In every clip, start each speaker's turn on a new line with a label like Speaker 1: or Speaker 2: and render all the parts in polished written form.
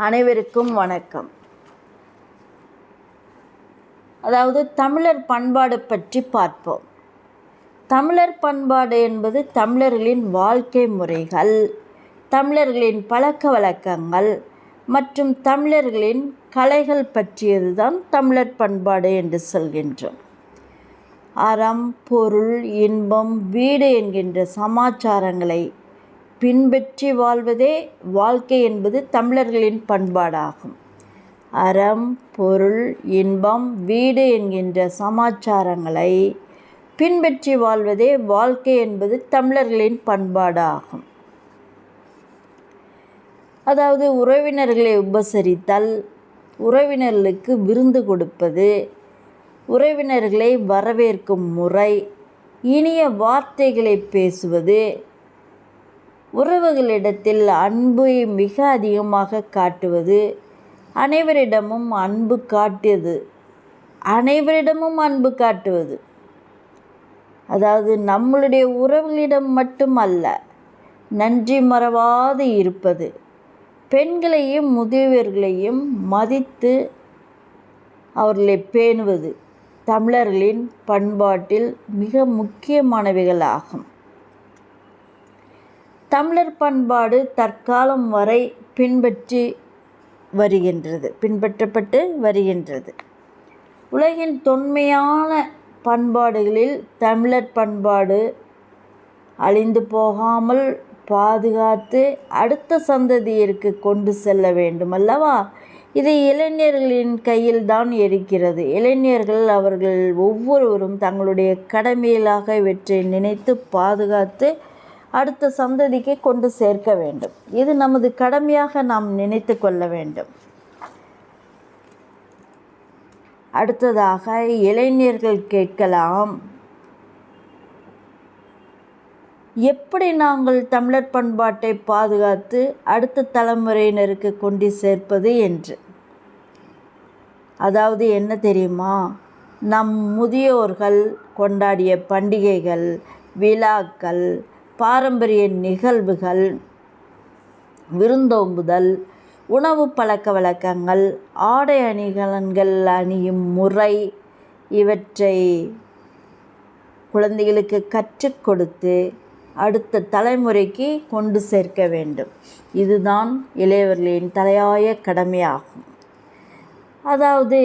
Speaker 1: அனைவருக்கும் வணக்கம். அதாவது தமிழர் பண்பாடு பற்றி பார்ப்போம். தமிழர் பண்பாடு என்பது தமிழர்களின் வாழ்க்கை முறைகள், தமிழர்களின் பழக்க வழக்கங்கள் மற்றும் தமிழர்களின் கலைகள் பற்றியது தான் தமிழர் பண்பாடு என்று சொல்கின்றோம். அறம், பொருள், இன்பம், வீடு என்கின்ற சமாச்சாரங்களை பின்பற்றி வாழ்வதே வாழ்க்கை என்பது தமிழர்களின் பண்பாடாகும். அறம், பொருள், இன்பம், வீடு என்கின்ற சமாச்சாரங்களை பின்பற்றி வாழ்வதே வாழ்க்கை என்பது தமிழர்களின் பண்பாடாகும். அதாவது உறவினர்களை உபசரித்தல், உறவினர்களுக்கு விருந்து கொடுப்பது, உறவினர்களை வரவேற்கும் முறை, இனிய வார்த்தைகளை பேசுவது, உறவுகளிடத்தில் அன்பை மிக அதிகமாக காட்டுவது, அனைவரிடமும் அன்பு காட்டுவது. அதாவது நம்மளுடைய உறவுகளிடம் மட்டுமல்ல, நன்றி மறவாது இருப்பது, பெண்களையும் முதியவர்களையும் மதித்து அவர்களை பேணுவது தமிழர்களின் பண்பாட்டில் மிக முக்கியமானவைகளாகும். தமிழர் பண்பாடு தற்காலம் வரை பின்பற்றப்பட்டு வருகின்றது. உலகின் தொன்மையான பண்பாடுகளில் தமிழர் பண்பாடு அழிந்து போகாமல் பாதுகாத்து அடுத்த சந்ததியருக்கு கொண்டு செல்ல வேண்டும் அல்லவா? இது இளைஞர்களின் கையில் தான் இருக்கிறது. இளைஞர்கள் அவர்கள் ஒவ்வொருவரும் தங்களுடைய கடமையிலாக இவற்றை நினைத்து பாதுகாத்து அடுத்த சந்ததிக்கு கொண்டு சேர்க்க வேண்டும். இது நமது கடமையாக நாம் நினைத்து கொள்ள வேண்டும். அடுத்ததாக இளைஞர்கள் கேட்கலாம், எப்படி நாங்கள் தமிழர் பண்பாட்டை பாதுகாத்து அடுத்த தலைமுறையினருக்கு கொண்டு சேர்ப்பது என்று. அதாவது என்ன தெரியுமா, நம் முதியோர்கள் கொண்டாடிய பண்டிகைகள், விழாக்கள், பாரம்பரிய நிகழ்வுகள், விருந்தோம்புதல், உணவு பழக்க வழக்கங்கள், ஆடை அணிகலன்கள் அணியும் முறை, இவற்றை குழந்தைகளுக்கு கற்றுக் கொடுத்து அடுத்த தலைமுறைக்கு கொண்டு சேர்க்க வேண்டும். இதுதான் இளையவர்களின் தலையாய கடமையாகும். அதாவது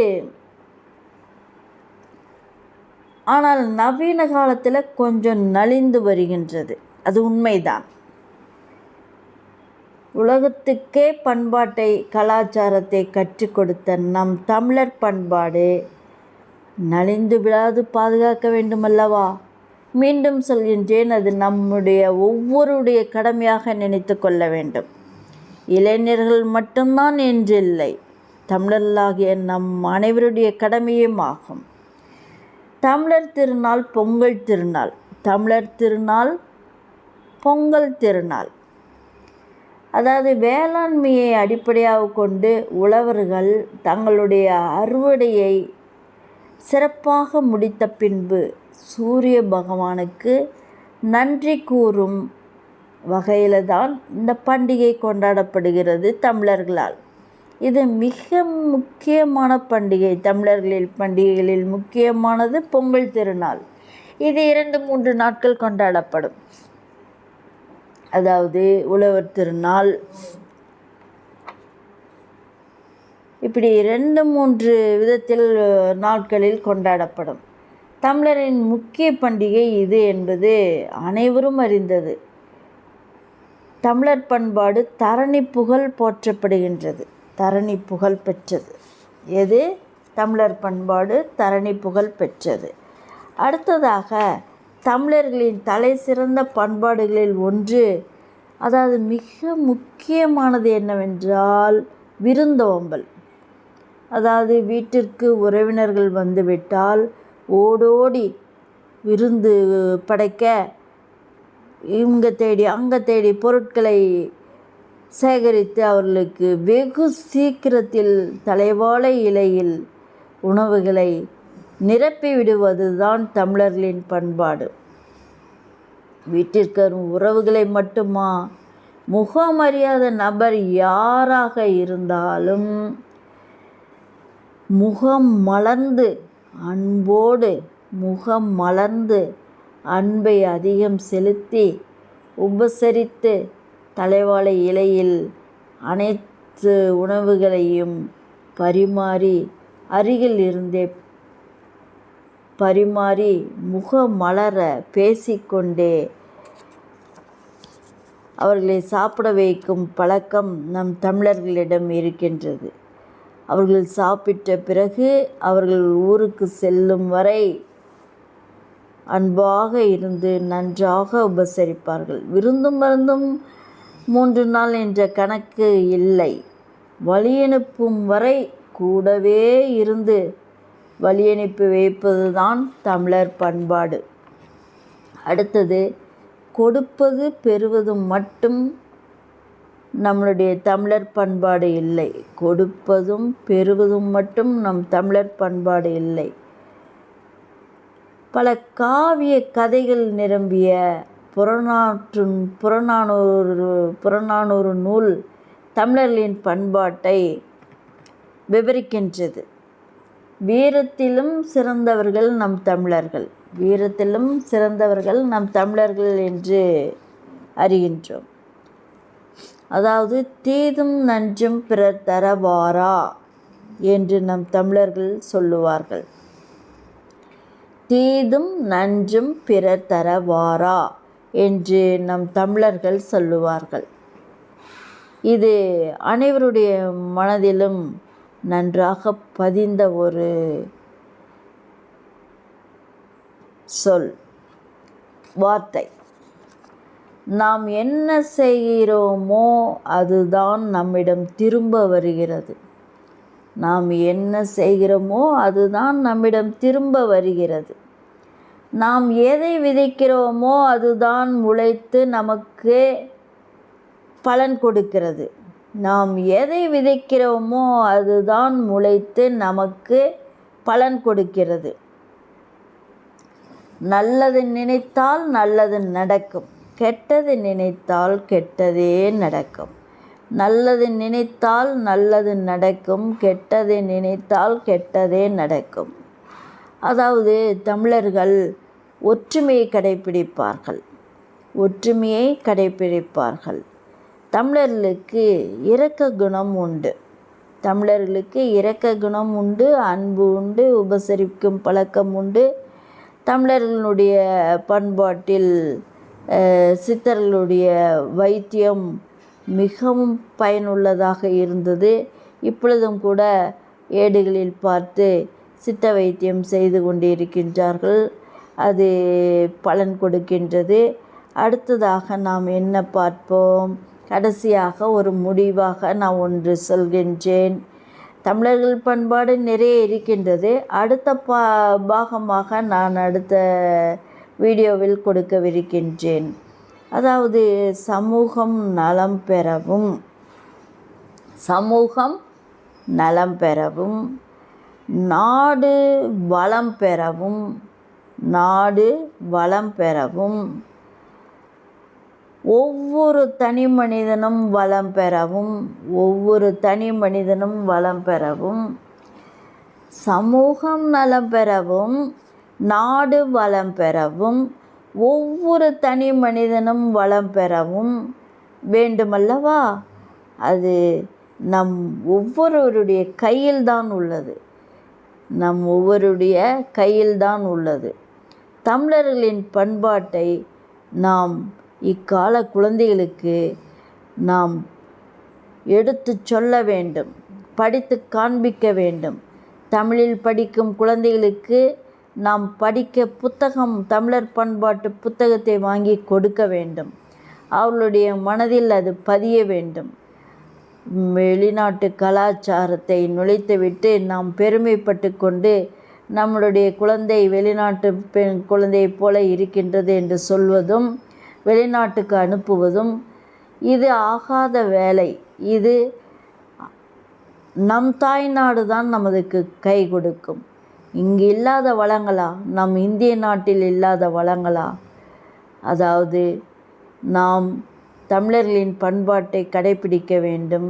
Speaker 1: ஆனால் நவீன காலத்தில் கொஞ்சம் நலிந்து வருகின்றது, அது உண்மைதான். உலகத்துக்கே பண்பாட்டை, கலாச்சாரத்தை கற்றுக் கொடுத்த நம் தமிழர் பண்பாடு நலிந்து விடாது பாதுகாக்க வேண்டுமல்லவா? மீண்டும் சொல்கின்றேன், அது நம்முடைய ஒவ்வொருடைய கடமையாக நினைத்து கொள்ள வேண்டும். இளைஞர்கள் மட்டும்தான் என்றில்லை, தமிழர்களாகிய நம் அனைவருடைய கடமையும் ஆகும். தமிழர் திருநாள் பொங்கல் திருநாள், தமிழர் திருநாள் பொங்கல் திருநாள். அதாவது வேளாண்மையை அடிப்படையாக கொண்டு உழவர்கள் தங்களுடைய அறுவடையை சிறப்பாக முடித்த பின்பு சூரிய பகவானுக்கு நன்றி கூறும் வகையில் தான் இந்த பண்டிகை கொண்டாடப்படுகிறது தமிழர்களால். இது மிக முக்கியமான பண்டிகை. தமிழர்களின் பண்டிகைகளில் முக்கியமானது பொங்கல் திருநாள். இது 2-3 நாட்கள் கொண்டாடப்படும். அதாவது உழவர் திருநாள், இப்படி 2-3 விதத்தில் நாட்களில் கொண்டாடப்படும். தமிழரின் முக்கிய பண்டிகை இது என்பது அனைவரும் அறிந்தது. தமிழர் பண்பாடு தரணி புகழ் போற்றப்படுகின்றது, தரணி புகழ் பெற்றது. எது? தமிழர் பண்பாடு தரணி புகழ் பெற்றது. அடுத்ததாக தமிழர்களின் தலை சிறந்த பண்பாடுகளில் ஒன்று, அதாவது மிக முக்கியமானது என்னவென்றால் விருந்தோம்பல். அதாவது வீட்டிற்கு உறவினர்கள் வந்துவிட்டால் ஓடோடி விருந்து படைக்க இங்கே தேடி அங்கே தேடி பொருட்களை சேகரித்து அவர்களுக்கு வெகு சீக்கிரத்தில் தலைவாழை இலையில் உணவுகளை நிரப்பி விடுவது தான் தமிழர்களின் பண்பாடு. வீட்டிற்கு வரும் உறவுகளை மட்டுமா, முகமறியாத நபர் யாராக இருந்தாலும் முகம் மலர்ந்து அன்போடு அன்பை அதிகம் செலுத்தி உபசரித்து தலைவாழை இலையில் அனைத்து உணவுகளையும் பரிமாறி அருகில் இருந்தே முகமலர பேசிக்கொண்டே அவர்களை சாப்பிட வைக்கும் பழக்கம் நம் தமிழர்களிடம் இருக்கின்றது. அவர்கள் சாப்பிட்ட பிறகு அவர்கள் ஊருக்கு செல்லும் வரை அன்பாக இருந்து நன்றாக உபசரிப்பார்கள். விருந்தும் மருந்தும் 3 நாள் என்ற கணக்கு இல்லை. வழியனுப்பும் வரை கூடவே இருந்து வழியனுப்பி வைப்பது தான் தமிழர் பண்பாடு. அடுத்தது, கொடுப்பது பெறுவதும் மட்டும் நம்மளுடைய தமிழர் பண்பாடு இல்லை. கொடுப்பதும் பெறுவதும் மட்டும் நம் தமிழர் பண்பாடு இல்லை. பல காவிய கதைகள் நிரம்பிய புறநானூறு நூல் தமிழர்களின் பண்பாட்டை விவரிக்கின்றது. வீரத்திலும் சிறந்தவர்கள் நம் தமிழர்கள் என்று அறிகின்றோம். அதாவது தீதும் நஞ்சும் பிறர் தரவாரா என்று நம் தமிழர்கள் சொல்லுவார்கள். தீதும் நஞ்சும் பிறர் தரவாரா என்று நம் தமிழர்கள் சொல்லுவார்கள். இது அனைவருடைய மனதிலும் நன்றாக பதிந்த ஒரு வார்த்தை. நாம் என்ன செய்கிறோமோ அதுதான் நம்மிடம் திரும்ப வருகிறது. நாம் எதை விதைக்கிறோமோ அதுதான் முளைத்து நமக்கு பலன் கொடுக்கிறது. நல்லது நினைத்தால் நல்லது நடக்கும், கெட்டது நினைத்தால் கெட்டதே நடக்கும். நல்லது நினைத்தால் நல்லது நடக்கும், கெட்டதை நினைத்தால் கெட்டதே நடக்கும். அதாவது தமிழர்கள் ஒற்றுமையை கடைப்பிடிப்பார்கள். தமிழர்களுக்கு இரக்க குணம் உண்டு, அன்பு உண்டு, உபசரிக்கும் பழக்கம் உண்டு. தமிழர்களுடைய பண்பாட்டில் சித்தர்களுடைய வைத்தியம் மிகவும் பயனுள்ளதாக இருந்தது. இப்பொழுதும் கூட ஏடுகளில் பார்த்து சித்த வைத்தியம் செய்து கொண்டிருக்கின்றார்கள். அது பலன் கொடுக்கின்றது. அடுத்ததாக நாம் என்ன பார்ப்போம்? கடைசியாக ஒரு முடிவாக நான் ஒன்று சொல்கின்றேன். தமிழர்கள் பண்பாடு நிறைய இருக்கின்றது. அடுத்த பாகமாக நான் அடுத்த வீடியோவில் கொடுக்கவிருக்கின்றேன். அதாவது சமூகம் நலம் பெறவும் நாடு வளம் பெறவும் ஒவ்வொரு தனி மனிதனும் வளம் பெறவும் சமூகம் நலம் பெறவும் நாடு வளம் பெறவும் ஒவ்வொரு தனி மனிதனும் வளம் பெறவும் வேண்டுமல்லவா? அது நம் ஒவ்வொருவருடைய கையில்தான் உள்ளது. தமிழர்களின் பண்பாட்டை நாம் இக்கால குழந்தைகளுக்கு நாம் எடுத்து சொல்ல வேண்டும், படித்து காண்பிக்க வேண்டும். தமிழில் படிக்கும் குழந்தைகளுக்கு நாம் படிக்க தமிழர் பண்பாட்டு புத்தகத்தை வாங்கி கொடுக்க வேண்டும். அவர்களுடைய மனதில் அது பதிய வேண்டும். வெளிநாட்டு கலாச்சாரத்தை நுழைத்துவிட்டு நாம் பெருமைப்பட்டு கொண்டு நம்மளுடைய குழந்தை வெளிநாட்டு பெண் குழந்தையைப் போல இருக்கின்றது என்று சொல்வதும் வெளிநாட்டுக்கு அனுப்புவதும் இது ஆகாத வேலை. இது நம் தாய்நாடு தான் நமக்கு கை கொடுக்கும். இங்கு இல்லாத வளங்களா? நம் இந்திய நாட்டில் இல்லாத வளங்களா? அதாவது நாம் தமிழர்களின் பண்பாட்டை கடைபிடிக்க வேண்டும்.